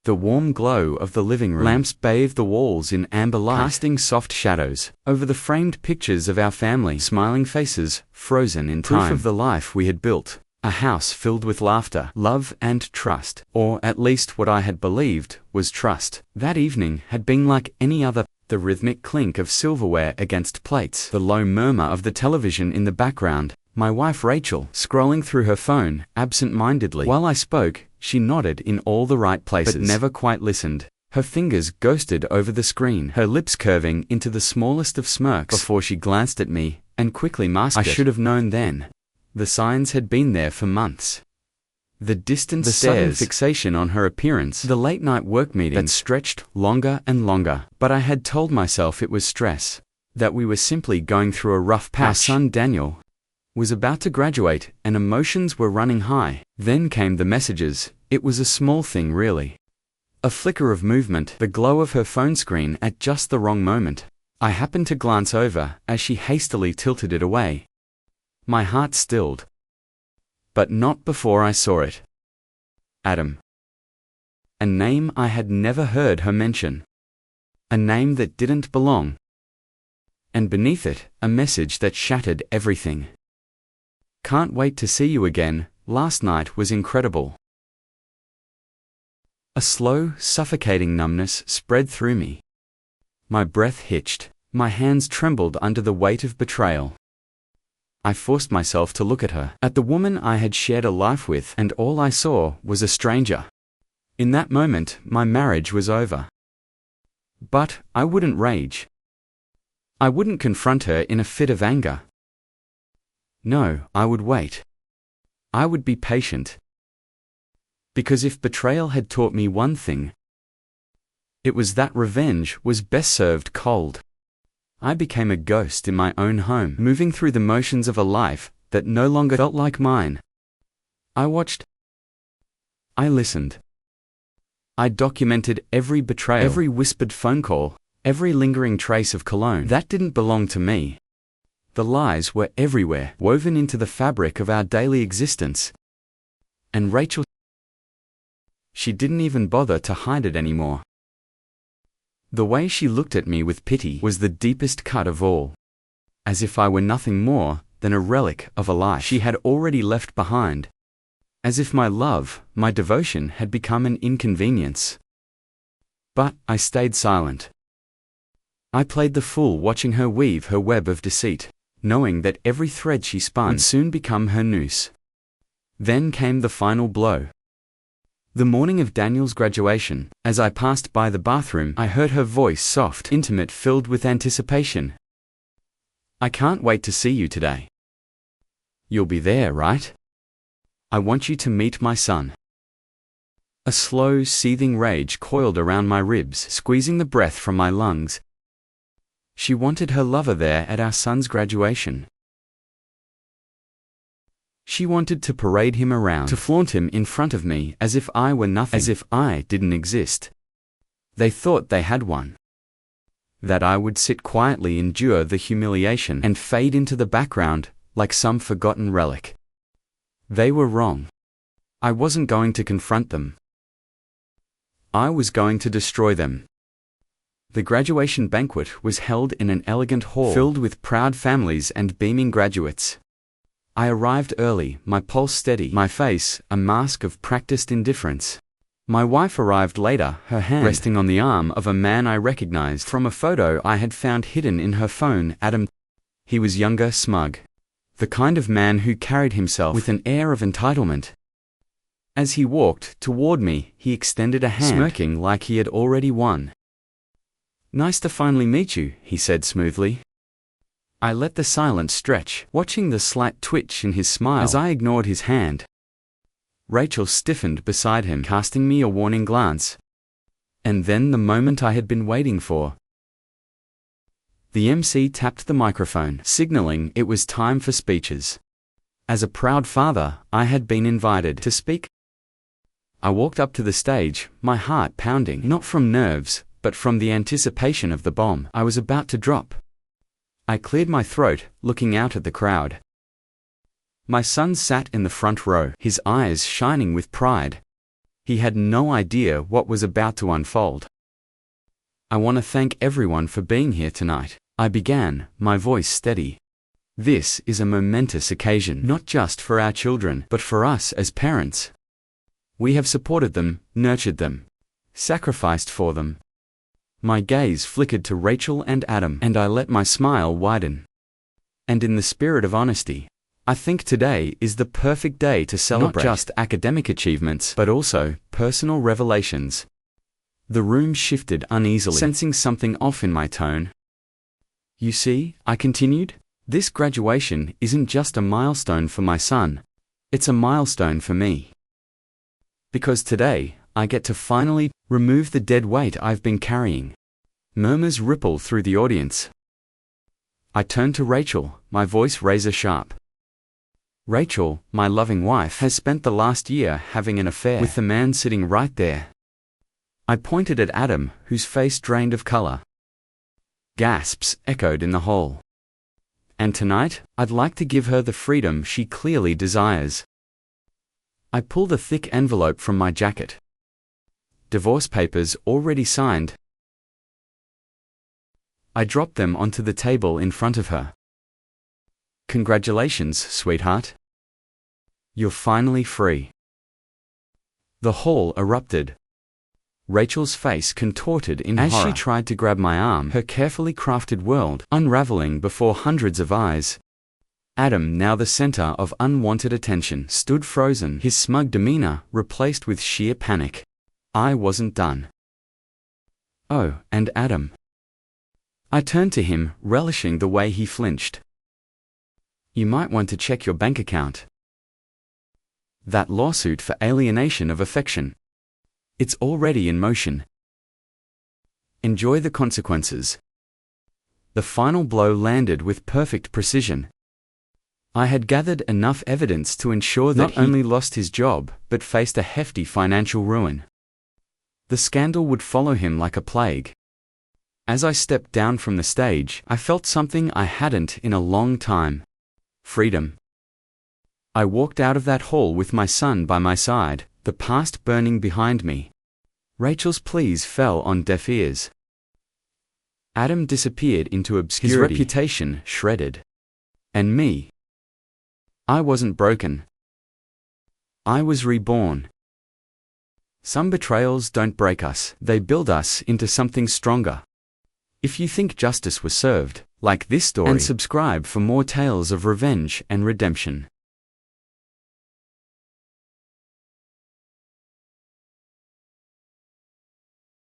The warm glow of the living room. Lamps bathed the walls in amber light, casting soft shadows over the framed pictures of our family, smiling faces, frozen in time. Proof of the life we had built. A house filled with laughter, love, and trust. Or at least what I had believed was trust. That evening had been like any other. The rhythmic clink of silverware against plates, the low murmur of the television in the background, my wife Rachel scrolling through her phone, absent-mindedly. While I spoke, she nodded in all the right places, but never quite listened. Her fingers ghosted over the screen, her lips curving into the smallest of smirks before she glanced at me and quickly masked it. I should have known then. The signs had been there for months. The distant stares, sudden fixation on her appearance, the late-night work meetings that stretched longer and longer. But I had told myself it was stress, that we were simply going through a rough patch. Our son Daniel was about to graduate, and emotions were running high. Then came the messages. It was a small thing, really. A flicker of movement, the glow of her phone screen at just the wrong moment. I happened to glance over as she hastily tilted it away. My heart stilled. But not before I saw it. Adam. A name I had never heard her mention. A name that didn't belong. And beneath it, a message that shattered everything. Can't wait to see you again. Last night was incredible. A slow, suffocating numbness spread through me. My breath hitched. My hands trembled under the weight of betrayal. I forced myself to look at her, at the woman I had shared a life with, and all I saw was a stranger. In that moment, my marriage was over. But I wouldn't rage. I wouldn't confront her in a fit of anger. No, I would wait. I would be patient. Because if betrayal had taught me one thing, it was that revenge was best served cold. I became a ghost in my own home, moving through the motions of a life that no longer felt like mine. I watched. I listened. I documented every betrayal, every whispered phone call, every lingering trace of cologne. That didn't belong to me. The lies were everywhere, woven into the fabric of our daily existence. And Rachel, she didn't even bother to hide it anymore. The way she looked at me with pity was the deepest cut of all. As if I were nothing more than a relic of a life she had already left behind. As if my love, my devotion had become an inconvenience. But I stayed silent. I played the fool watching her weave her web of deceit, knowing that every thread she spun would soon become her noose. Then came the final blow. The morning of Daniel's graduation, as I passed by the bathroom, I heard her voice, soft, intimate, filled with anticipation. I can't wait to see you today. You'll be there, right? I want you to meet my son. A slow, seething rage coiled around my ribs, squeezing the breath from my lungs. She wanted her lover there at our son's graduation. She wanted to parade him around, to flaunt him in front of me as if I were nothing, as if I didn't exist. They thought they had one. That I would sit quietly, endure the humiliation, and fade into the background like some forgotten relic. They were wrong. I wasn't going to confront them. I was going to destroy them. The graduation banquet was held in an elegant hall filled with proud families and beaming graduates. I arrived early, my pulse steady, my face a mask of practiced indifference. My wife arrived later, her hand resting on the arm of a man I recognized from a photo I had found hidden in her phone. Adam. He was younger, smug. The kind of man who carried himself with an air of entitlement. As he walked toward me, he extended a hand, smirking like he had already won. "Nice to finally meet you," he said smoothly. I let the silence stretch, watching the slight twitch in his smile as I ignored his hand. Rachel stiffened beside him, casting me a warning glance. And then the moment I had been waiting for. The MC tapped the microphone, signaling it was time for speeches. As a proud father, I had been invited to speak. I walked up to the stage, my heart pounding, not from nerves, but from the anticipation of the bomb I was about to drop. I cleared my throat, looking out at the crowd. My son sat in the front row, his eyes shining with pride. He had no idea what was about to unfold. "I want to thank everyone for being here tonight," I began, my voice steady. "This is a momentous occasion, not just for our children, but for us as parents. We have supported them, nurtured them, sacrificed for them." My gaze flickered to Rachel and Adam, and I let my smile widen. "And in the spirit of honesty, I think today is the perfect day to celebrate not just academic achievements, but also personal revelations." The room shifted uneasily, sensing something off in my tone. "You see," I continued, "this graduation isn't just a milestone for my son. It's a milestone for me. Because today, I get to finally remove the dead weight I've been carrying." Murmurs ripple through the audience. I turned to Rachel, my voice razor sharp. Rachel, my loving wife, has spent the last year having an affair with the man sitting right there. I pointed at Adam, whose face drained of color. Gasps echoed in the hall. "And tonight, I'd like to give her the freedom she clearly desires." I pulled a thick envelope from my jacket. Divorce papers already signed. I dropped them onto the table in front of her. "Congratulations, sweetheart. You're finally free." The hall erupted. Rachel's face contorted in horror as she tried to grab my arm, her carefully crafted world unraveling before hundreds of eyes. Adam, now the center of unwanted attention, stood frozen, his smug demeanor replaced with sheer panic. I wasn't done. "Oh, and Adam." I turned to him, relishing the way he flinched. "You might want to check your bank account. That lawsuit for alienation of affection. It's already in motion. Enjoy the consequences." The final blow landed with perfect precision. I had gathered enough evidence to ensure that he not only lost his job, but faced a hefty financial ruin. The scandal would follow him like a plague. As I stepped down from the stage, I felt something I hadn't in a long time. Freedom. I walked out of that hall with my son by my side, the past burning behind me. Rachel's pleas fell on deaf ears. Adam disappeared into obscurity, his reputation shredded. And me. I wasn't broken. I was reborn. Some betrayals don't break us, they build us into something stronger. If you think justice was served, like this story, and subscribe for more tales of revenge and redemption.